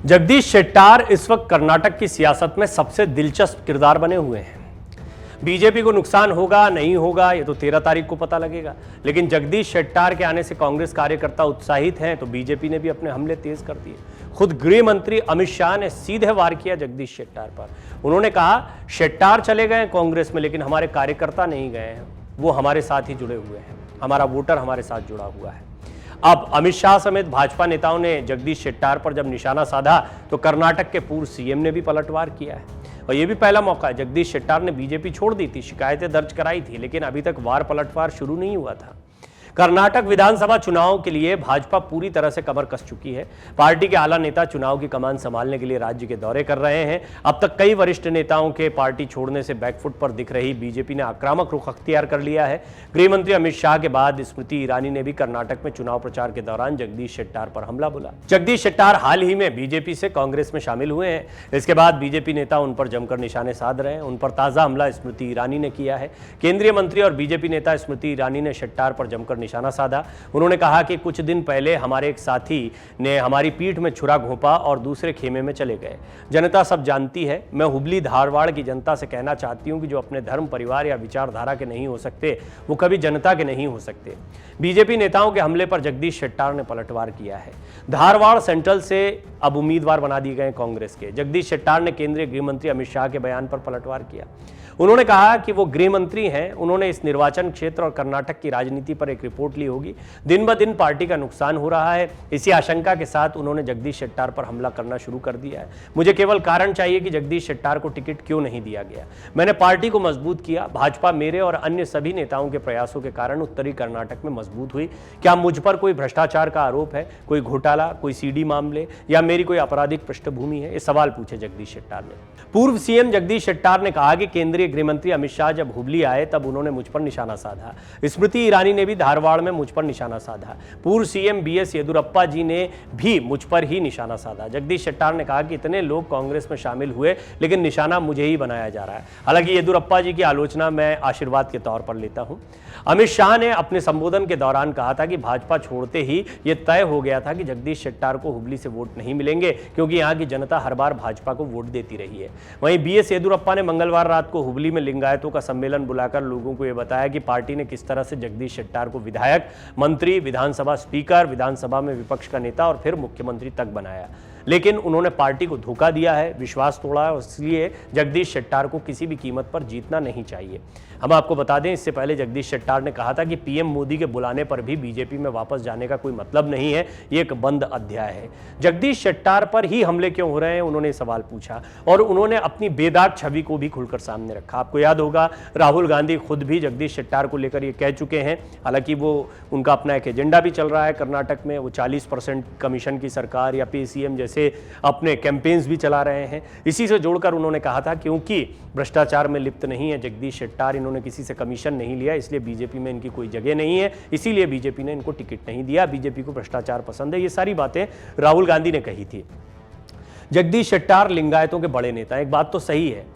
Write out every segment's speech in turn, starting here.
जगदीश शेट्टार इस वक्त कर्नाटक की सियासत में सबसे दिलचस्प किरदार बने हुए हैं। बीजेपी को नुकसान होगा नहीं होगा ये तो 13 तारीख को पता लगेगा, लेकिन जगदीश शेट्टार के आने से कांग्रेस कार्यकर्ता उत्साहित हैं तो बीजेपी ने भी अपने हमले तेज कर दिए। खुद गृह मंत्री अमित शाह ने सीधे वार किया जगदीश शेट्टार पर। उन्होंने कहा, शेट्टार चले गए कांग्रेस में लेकिन हमारे कार्यकर्ता नहीं गए हैं, वो हमारे साथ ही जुड़े हुए हैं, हमारा वोटर हमारे साथ जुड़ा हुआ है। अब अमित शाह समेत भाजपा नेताओं ने जगदीश शेट्टार पर जब निशाना साधा तो कर्नाटक के पूर्व सीएम ने भी पलटवार किया है। और यह भी पहला मौका है। जगदीश शेट्टार ने बीजेपी छोड़ दी थी, शिकायतें दर्ज कराई थी, लेकिन अभी तक वार पलटवार शुरू नहीं हुआ था। कर्नाटक विधानसभा चुनाव के लिए भाजपा पूरी तरह से कमर कस चुकी है। पार्टी के आला नेता चुनाव की कमान संभालने के लिए राज्य के दौरे कर रहे हैं। अब तक कई वरिष्ठ नेताओं के पार्टी छोड़ने से बैकफुट पर दिख रही बीजेपी ने आक्रामक रुख अख्तियार कर लिया है। गृह मंत्री अमित शाह के बाद स्मृति ईरानी ने भी कर्नाटक में चुनाव प्रचार के दौरान जगदीश शेट्टार पर हमला बोला। जगदीश शेट्टार हाल ही में बीजेपी से कांग्रेस में शामिल हुए हैं। इसके बाद बीजेपी नेता उन पर जमकर निशाने साध रहे हैं। उन पर ताजा हमला स्मृति ईरानी ने किया है। केंद्रीय मंत्री और बीजेपी नेता स्मृति ईरानी ने शेट्टार पर जमकर निशाना साधा। उन्होंने कहा कि कुछ दिन पहले हमारे एक साथी ने हमारी पीठ में छुरा घोंपा और दूसरे खेमे में चले गए। जनता सब जानती है। मैं हुबली धारवाड़ की जनता से कहना चाहती हूं कि जो अपने धर्म, परिवार या विचारधारा के नहीं हो सकते वो कभी जनता के नहीं हो सकते। बीजेपी नेताओं के हमले पर जगदीश शेट्टार ने पलटवार किया है। धारवाड़ सेंट्रल से अब उम्मीदवार बना दिए गए कांग्रेस के। जगदीश शेट्टार ने केंद्रीय गृह मंत्री अमित शाह के बयान पर पलटवार किया। उन्होंने कहा कि वो गृह मंत्री हैं, उन्होंने इस निर्वाचन क्षेत्र और कर्नाटक की राजनीति पर एक रिपोर्ट ली होगी। दिन ब दिन पार्टी का नुकसान हो रहा है। इसी आशंका के साथ उन्होंने जगदीश शेट्टार पर हमला करना शुरू कर दिया है। मुझे केवल कारण चाहिए कि जगदीश शेट्टार को टिकट क्यों नहीं दिया गया। मैंने पार्टी को मजबूत किया। भाजपा मेरे और अन्य सभी नेताओं के प्रयासों के कारण उत्तरी कर्नाटक में मजबूत हुई। क्या मुझ पर कोई भ्रष्टाचार का आरोप है, कोई घोटाला, कोई सीडी मामले या मेरी कोई आपराधिक पृष्ठभूमि है? ये सवाल पूछे जगदीश शेट्टार ने। पूर्व सीएम जगदीश शेट्टार ने कहा कि केंद्रीय गृह मंत्री अमित शाह जब हुबली आए तब उन्होंने मुझ पर निशाना साधा। स्मृति ईरानी ने भी धारवाड़ में मुझ पर निशाना साधा। पूर्व सीएम बीएस येदुरप्पा जी ने भी मुझ पर ही निशाना साधा। जगदीश शेट्टार ने कहा कि इतने लोग कांग्रेस में शामिल हुए लेकिन निशाना मुझे ही बनाया जा रहा है। हालांकि येदुरप्पा जी की आलोचना मैं आशीर्वाद के तौर पर लेता हूं। अमित शाह ने अपने संबोधन के दौरान कहा था कि भाजपा छोड़ते ही यह तय हो गया था कि जगदीश शेट्टार को हुबली से वोट नहीं मिलेंगे, क्योंकि यहां की जनता हर बार भाजपा को वोट देती रही है। वहीं बीएस येदुरप्पा ने मंगलवार रात को हुबली में लिंगायतों का सम्मेलन बुलाकर लोगों को यह बताया कि पार्टी ने किस तरह से जगदीश शेट्टार को विधायक, मंत्री, विधानसभा स्पीकर, विधानसभा में विपक्ष का नेता और फिर मुख्यमंत्री तक बनाया। लेकिन उन्होंने पार्टी को धोखा दिया है, विश्वास तोड़ा है, इसलिए जगदीश शेट्टार को किसी भी कीमत पर जीतना नहीं चाहिए। हम आपको बता दें, इससे पहले जगदीश शेट्टार ने कहा था कि पीएम मोदी के बुलाने पर भी बीजेपी में वापस जाने का कोई मतलब नहीं है, ये एक बंद अध्याय है। जगदीश शेट्टार पर ही हमले क्यों हो रहे हैं, उन्होंने सवाल पूछा और उन्होंने अपनी बेदाग छवि को भी खुलकर सामने रखा। आपको याद होगा, राहुल गांधी खुद भी जगदीश शेट्टार को लेकर ये कह चुके हैं। हालांकि वो उनका अपना एक एजेंडा भी चल रहा है कर्नाटक में। वो 40% कमीशन की सरकार या पीसीएम जैसे अपने कैंपेन्स भी चला रहे हैं। इसी से जोड़कर उन्होंने कहा था क्योंकि भ्रष्टाचार में लिप्त नहीं है जगदीश शेट्टार, इन्होंने किसी से कमीशन नहीं लिया, इसलिए बीजेपी में इनकी कोई जगह नहीं है, इसीलिए बीजेपी ने इनको टिकट नहीं दिया। बीजेपी को भ्रष्टाचार पसंद है। ये सारी बातें राहुल गांधी ने कही थी। जगदीश शेट्टार लिंगायतों के बड़े नेता। एक बात तो सही है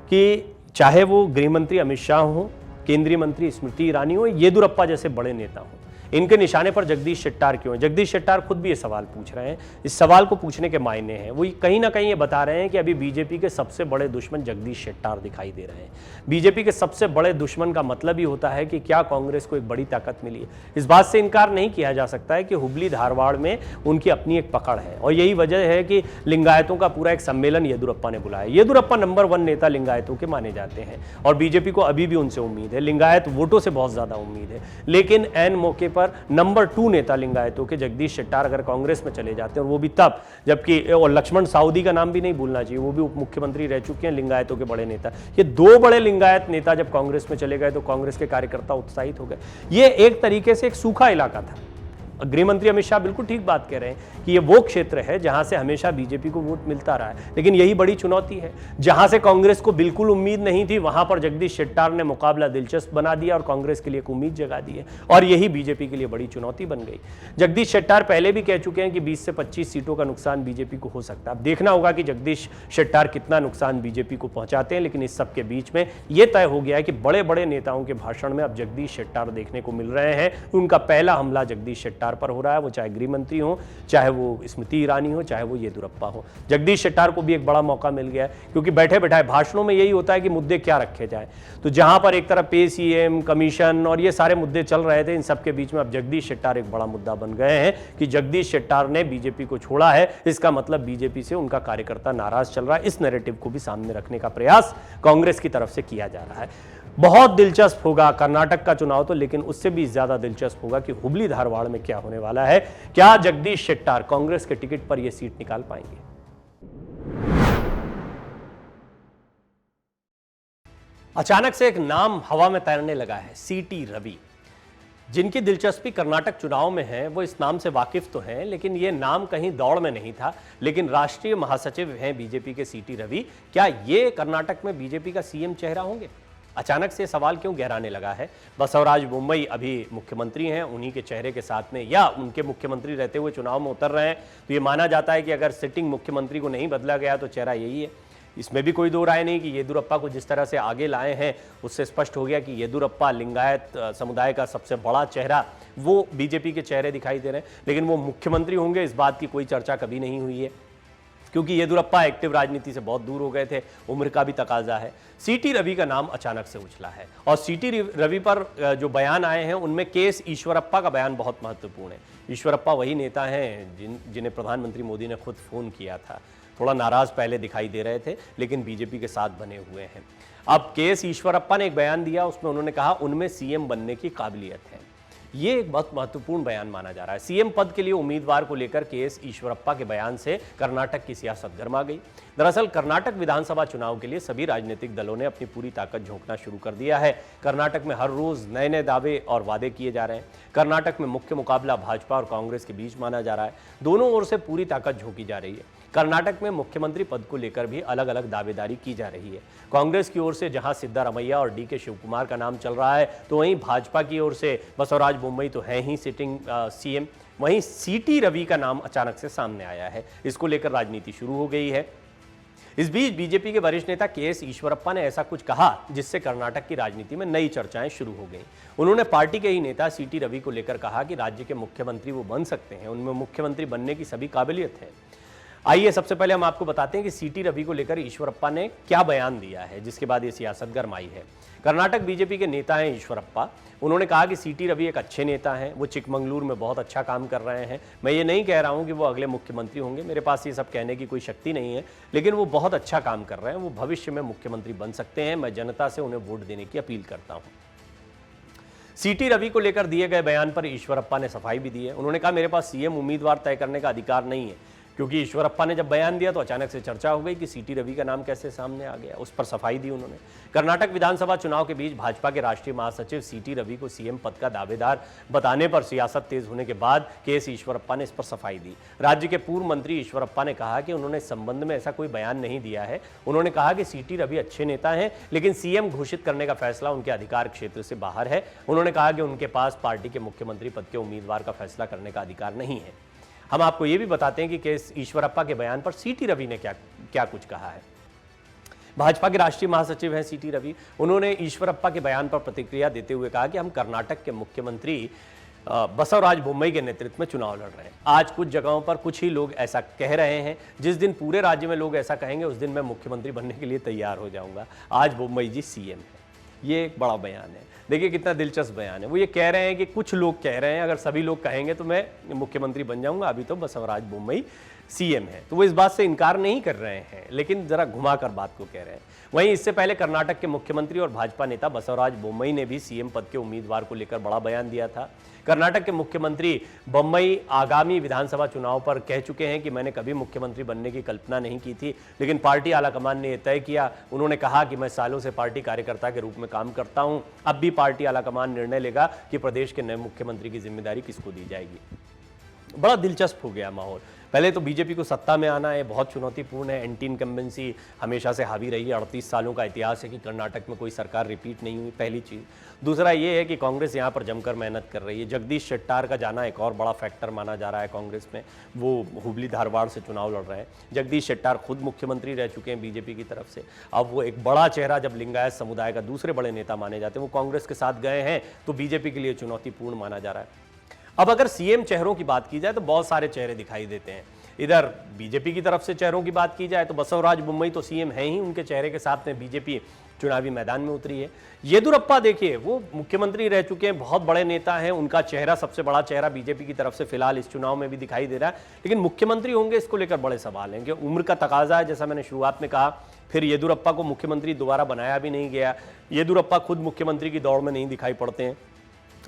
कि चाहे वो गृह मंत्री अमित शाह हो, केंद्रीय मंत्री स्मृति ईरानी हो, येदुरप्पा जैसे बड़े नेता हो, इनके निशाने पर जगदीश शेट्टार क्यों है? जगदीश शेट्टार खुद भी ये सवाल पूछ रहे हैं। इस सवाल को पूछने के मायने हैं, वो कहीं ना कहीं ये बता रहे हैं कि अभी बीजेपी के सबसे बड़े दुश्मन जगदीश शेट्टार दिखाई दे रहे हैं। बीजेपी के सबसे बड़े दुश्मन का मतलब ही होता है कि क्या कांग्रेस को एक बड़ी ताकत मिली है। इस बात से इनकार नहीं किया जा सकता है कि हुबली धारवाड़ में उनकी अपनी एक पकड़ है और यही वजह है कि लिंगायतों का पूरा एक सम्मेलन येदुरप्पा ने बुलाया। येदुरप्पा नंबर 1 नेता लिंगायतों के माने जाते हैं और बीजेपी को अभी भी उनसे उम्मीद है। लिंगायत वोटों से बहुत ज्यादा उम्मीद है, लेकिन एन मौके पर नंबर 2 नेता लिंगायतों के जगदीश शेट्टार अगर कांग्रेस में चले जाते हैं, और वो भी तब जबकि और लक्ष्मण साउदी का नाम भी नहीं भूलना चाहिए, वो भी उप मुख्यमंत्री रह चुके हैं, लिंगायतों के बड़े नेता। ये 2 बड़े लिंगायत नेता जब कांग्रेस में चले गए तो कांग्रेस के कार्यकर्ता उत्साहित हो गए। ये एक तरीके से एक सूखा इलाका था। गृह मंत्री अमित शाह बिल्कुल ठीक बात कह रहे हैं कि ये वो क्षेत्र है जहां से हमेशा बीजेपी को वोट मिलता रहा है, लेकिन यही बड़ी चुनौती है। जहां से कांग्रेस को बिल्कुल उम्मीद नहीं थी, वहां पर जगदीश शेट्टार ने मुकाबला दिलचस्प बना दिया और कांग्रेस के लिए एक उम्मीद जगा दी है, और यही बीजेपी के लिए बड़ी चुनौती बन गई। जगदीश शेट्टार पहले भी कह चुके हैं कि 20 से 25 सीटों का नुकसान बीजेपी को हो सकता है। अब देखना होगा कि जगदीश शेट्टार कितना नुकसान बीजेपी को पहुंचाते हैं, लेकिन इस सबके बीच में यह तय हो गया है कि बड़े बड़े नेताओं के भाषण में अब जगदीश शेट्टार देखने को मिल रहे हैं। उनका पहला हमला जगदीश शेट्टार शेट्टार पर हो रहा है, वो चाहे गृह मंत्री हो, चाहे वो स्मृति ईरानी हो, चाहे वो येदियुरप्पा हो। जगदीश शेट्टार को भी एक बड़ा मौका मिल गया है, क्योंकि बैठे बैठाए भाषणों में यही होता है कि मुद्दे क्या रखे जाए। तो जहां पर एक तरफ पे सीएम, कमीशन और ये सारे मुद्दे चल रहे थे, इन सबके बीच में अब जगदीश शेट्टार एक बड़ा मुद्दा बन गए हैं कि जगदीश शेट्टार ने बीजेपी को छोड़ा है, इसका मतलब बीजेपी से उनका कार्यकर्ता नाराज चल रहा है। इस नैरेटिव को भी सामने रखने का प्रयास कांग्रेस की तरफ से किया जा रहा है। बहुत दिलचस्प होगा कर्नाटक का चुनाव तो, लेकिन उससे भी ज्यादा दिलचस्प होगा कि हुबली धारवाड़ में क्या होने वाला है। क्या जगदीश शेट्टार कांग्रेस के टिकट पर यह सीट निकाल पाएंगे? अचानक से एक नाम हवा में तैरने लगा है, सीटी रवि। जिनकी दिलचस्पी कर्नाटक चुनाव में है वो इस नाम से वाकिफ तो हैं, लेकिन ये नाम कहीं दौड़ में नहीं था। लेकिन राष्ट्रीय महासचिव हैं बीजेपी के सीटी रवि, क्या ये कर्नाटक में बीजेपी का सीएम चेहरा होंगे? अचानक से सवाल क्यों गहराने लगा है? बसवराज बोम्मई अभी मुख्यमंत्री हैं, उन्हीं के चेहरे के साथ में या उनके मुख्यमंत्री रहते हुए चुनाव में उतर रहे हैं, तो ये माना जाता है कि अगर सिटिंग मुख्यमंत्री को नहीं बदला गया तो चेहरा यही है। इसमें भी कोई दो राय नहीं कि येदियुरप्पा को जिस तरह से आगे लाए हैं उससे स्पष्ट हो गया कि येदियुरप्पा लिंगायत समुदाय का सबसे बड़ा चेहरा, वो बीजेपी के चेहरे दिखाई दे रहे हैं। लेकिन वो मुख्यमंत्री होंगे इस बात की कोई चर्चा कभी नहीं हुई है, क्योंकि येदियुरप्पा एक्टिव राजनीति से बहुत दूर हो गए थे, उम्र का भी तकाजा है। सीटी रवि का नाम अचानक से उछला है और सीटी रवि पर जो बयान आए हैं उनमें केएस ईश्वरप्पा का बयान बहुत महत्वपूर्ण है। ईश्वरप्पा वही नेता हैं जिन्हें प्रधानमंत्री मोदी ने खुद फोन किया था। थोड़ा नाराज पहले दिखाई दे रहे थे, लेकिन बीजेपी के साथ बने हुए हैं। अब केएस ईश्वरप्पा ने एक बयान दिया, उसमें उन्होंने कहा उनमें सीएम बनने की काबिलियत है। ये एक बहुत महत्वपूर्ण बयान माना जा रहा है। सीएम पद के लिए उम्मीदवार को लेकर केएस ईश्वरप्पा के बयान से कर्नाटक की सियासत गर्मा गई। दरअसल कर्नाटक विधानसभा चुनाव के लिए सभी राजनीतिक दलों ने अपनी पूरी ताकत झोंकना शुरू कर दिया है। कर्नाटक में हर रोज नए नए दावे और वादे किए जा रहे हैं। कर्नाटक में मुख्य मुकाबला भाजपा और कांग्रेस के बीच माना जा रहा है। दोनों ओर से पूरी ताकत झोंकी जा रही है। कर्नाटक में मुख्यमंत्री पद को लेकर भी अलग अलग दावेदारी की जा रही है। कांग्रेस की ओर से जहां सिद्धारमैया और डीके शिवकुमार का नाम चल रहा है, तो वहीं भाजपा की ओर से बसवराज बोम्मई तो है ही सिटिंग सीएम, वहीं सीटी रवि का नाम अचानक से सामने आया है। इसको लेकर राजनीति शुरू हो गई है। इस बीच बीजेपी के वरिष्ठ नेता केएस ईश्वरप्पा ने ऐसा कुछ कहा जिससे कर्नाटक की राजनीति में नई चर्चाएं शुरू हो गई। उन्होंने पार्टी के ही नेता सीटी रवि को लेकर कहा कि राज्य के मुख्यमंत्री वो बन सकते हैं, उनमें मुख्यमंत्री बनने की सभी काबिलियत है। आइए सबसे पहले हम आपको बताते हैं कि सीटी रवि को लेकर ईश्वरप्पा ने क्या बयान दिया है, जिसके बाद ये सियासत गरमाई है। कर्नाटक बीजेपी के नेता हैं ईश्वरप्पा। उन्होंने कहा कि सीटी रवि एक अच्छे नेता हैं, वो चिकमंगलूर में बहुत अच्छा काम कर रहे हैं। मैं ये नहीं कह रहा हूं कि वो अगले मुख्यमंत्री होंगे, मेरे पास ये सब कहने की कोई शक्ति नहीं है, लेकिन वो बहुत अच्छा काम कर रहे हैं, वो भविष्य में मुख्यमंत्री बन सकते हैं। मैं जनता से उन्हें वोट देने की अपील करता हूं। सीटी रवि को लेकर दिए गए बयान पर ईश्वरप्पा ने सफाई भी दी है। उन्होंने कहा मेरे पास सीएम उम्मीदवार तय करने का अधिकार नहीं है, क्योंकि ईश्वरप्पा ने जब बयान दिया तो अचानक से चर्चा हो गई कि सीटी रवि का नाम कैसे सामने आ गया। उस पर सफाई दी उन्होंने। कर्नाटक विधानसभा चुनाव के बीच भाजपा के राष्ट्रीय महासचिव सीटी रवि को सीएम पद का दावेदार बताने पर सियासत तेज होने के बाद केएस ईश्वरप्पा ने इस पर सफाई दी। राज्य के पूर्व मंत्री ईश्वरप्पा ने कहा कि उन्होंने इस संबंध में ऐसा कोई बयान नहीं दिया है। उन्होंने कहा कि सीटी रवि अच्छे नेता हैं, लेकिन सीएम घोषित करने का फैसला उनके अधिकार क्षेत्र से बाहर है। उन्होंने कहा कि उनके पास पार्टी के मुख्यमंत्री पद के उम्मीदवार का फैसला करने का अधिकार नहीं है। हम आपको यह भी बताते हैं कि केएस ईश्वरप्पा के बयान पर सीटी रवि ने क्या कुछ कहा है। भाजपा के राष्ट्रीय महासचिव हैं सीटी रवि। उन्होंने ईश्वरप्पा के बयान पर प्रतिक्रिया देते हुए कहा कि हम कर्नाटक के मुख्यमंत्री बसवराज बोम्मई के नेतृत्व में चुनाव लड़ रहे हैं। आज कुछ जगहों पर कुछ ही लोग ऐसा कह रहे हैं, जिस दिन पूरे राज्य में लोग ऐसा कहेंगे उस दिन मैं मुख्यमंत्री बनने के लिए तैयार हो जाऊंगा। आज बोम्मई जी सीएम है। ये एक बड़ा बयान है। देखिए कितना दिलचस्प बयान है। वो ये कह रहे हैं कि कुछ लोग कह रहे हैं, अगर सभी लोग कहेंगे तो मैं मुख्यमंत्री बन जाऊंगा। अभी तो बसवराज बोम्मई सीएम है, तो वो इस बात से इनकार नहीं कर रहे हैं, लेकिन जरा घुमाकर बात को कह रहे हैं। वहीं इससे पहले कर्नाटक के मुख्यमंत्री और भाजपा नेता बसवराज बोम्मई ने भी सीएम पद के उम्मीदवार को लेकर बड़ा बयान दिया था। कर्नाटक के मुख्यमंत्री बोम्मई आगामी विधानसभा चुनाव पर कह चुके हैं कि मैंने कभी मुख्यमंत्री बनने की कल्पना नहीं की थी, लेकिन पार्टी आलाकमान ने यह तय किया। उन्होंने कहा कि मैं सालों से पार्टी कार्यकर्ता के रूप में काम करता हूं, अब भी पार्टी आलाकमान निर्णय लेगा कि प्रदेश के नए मुख्यमंत्री की जिम्मेदारी किसको दी जाएगी। बड़ा दिलचस्प हो गया माहौल। पहले तो बीजेपी को सत्ता में आना है बहुत चुनौतीपूर्ण है। एंटी इनकम्बेंसी हमेशा से हावी रही है। 38 सालों का इतिहास है कि कर्नाटक में कोई सरकार रिपीट नहीं हुई, पहली चीज़। दूसरा ये है कि कांग्रेस यहाँ पर जमकर मेहनत कर रही है। जगदीश शेट्टार का जाना एक और बड़ा फैक्टर माना जा रहा है कांग्रेस में। वो हुबली धारवाड़ से चुनाव लड़ रहे हैं। जगदीश शेट्टार खुद मुख्यमंत्री रह चुके हैं बीजेपी की तरफ से। अब वो एक बड़ा चेहरा, जब लिंगायत समुदाय का दूसरे बड़े नेता माने जाते हैं, वो कांग्रेस के साथ गए हैं, तो बीजेपी के लिए चुनौतीपूर्ण माना जा रहा है। अब अगर सीएम चेहरों की बात की जाए तो बहुत सारे चेहरे दिखाई देते हैं। इधर बीजेपी की तरफ से चेहरों की बात की जाए तो बसवराज बोम्मई तो सीएम है ही, उनके चेहरे के साथ में बीजेपी चुनावी मैदान में उतरी है। येदियुरप्पा देखिए, वो मुख्यमंत्री रह चुके हैं, बहुत बड़े नेता हैं, उनका चेहरा, सबसे बड़ा चेहरा बीजेपी की तरफ से फिलहाल इस चुनाव में भी दिखाई दे रहा है। लेकिन मुख्यमंत्री होंगे, इसको लेकर बड़े सवाल हैं कि उम्र का तकाजा है, जैसा मैंने शुरुआत में कहा। फिर येदियुरप्पा को मुख्यमंत्री दोबारा बनाया भी नहीं गया, येदियुरप्पा खुद मुख्यमंत्री की दौड़ में नहीं दिखाई पड़ते हैं।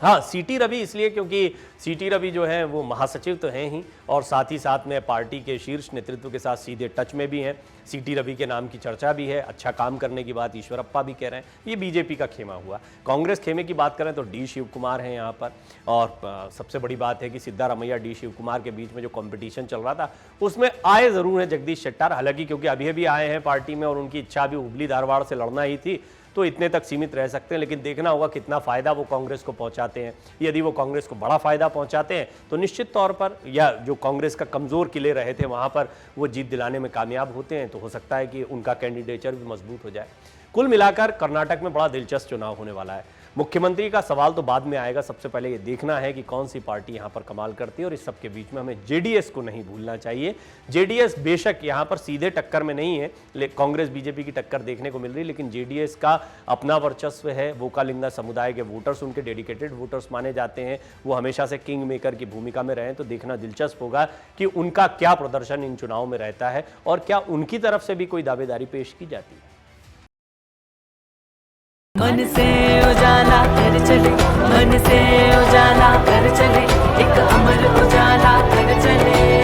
हाँ, सीटी रवि इसलिए क्योंकि सीटी रवि जो है वो महासचिव तो हैं ही, और साथ ही साथ में पार्टी के शीर्ष नेतृत्व के साथ सीधे टच में भी हैं। सीटी रवि के नाम की चर्चा भी है, अच्छा काम करने की बात ईश्वरप्पा भी कह रहे हैं। ये बीजेपी का खेमा हुआ। कांग्रेस खेमे की बात करें तो डी शिव कुमार हैं यहाँ पर, और सबसे बड़ी बात है कि सिद्धारमैया डी शिव कुमार के बीच में जो कंपटीशन चल रहा था उसमें आए जरूर हैं जगदीश शेट्टार, हालांकि क्योंकि अभी अभी आए हैं पार्टी में और उनकी इच्छा भी हुबली धारवाड़ से लड़ना ही थी, तो इतने तक सीमित रह सकते हैं। लेकिन देखना होगा कितना फायदा वो कांग्रेस को पहुंचाते हैं। यदि वो कांग्रेस को बड़ा फायदा पहुंचाते हैं तो निश्चित तौर पर, या जो कांग्रेस का कमजोर किले रहे थे वहां पर वो जीत दिलाने में कामयाब होते हैं, तो हो सकता है कि उनका कैंडिडेचर भी मजबूत हो जाए। कुल मिलाकर कर्नाटक में बड़ा दिलचस्प चुनाव होने वाला है। मुख्यमंत्री का सवाल तो बाद में आएगा, सबसे पहले ये देखना है कि कौन सी पार्टी यहाँ पर कमाल करती है, और इस सबके बीच में हमें जेडीएस को नहीं भूलना चाहिए। जेडीएस बेशक यहाँ पर सीधे टक्कर में नहीं है, कांग्रेस बीजेपी की टक्कर देखने को मिल रही, लेकिन जेडीएस का अपना वर्चस्व है। वोकालिंगा समुदाय के वोटर्स उनके डेडिकेटेड वोटर्स माने जाते हैं, वो हमेशा से किंग मेकर की भूमिका में रहे। तो देखना दिलचस्प होगा कि उनका क्या प्रदर्शन इन चुनाव में रहता है, और क्या उनकी तरफ से भी कोई दावेदारी पेश की जाती है। मन से उजाला कर चले, मन से उजाला कर चले, एक अमर उजाला कर चले।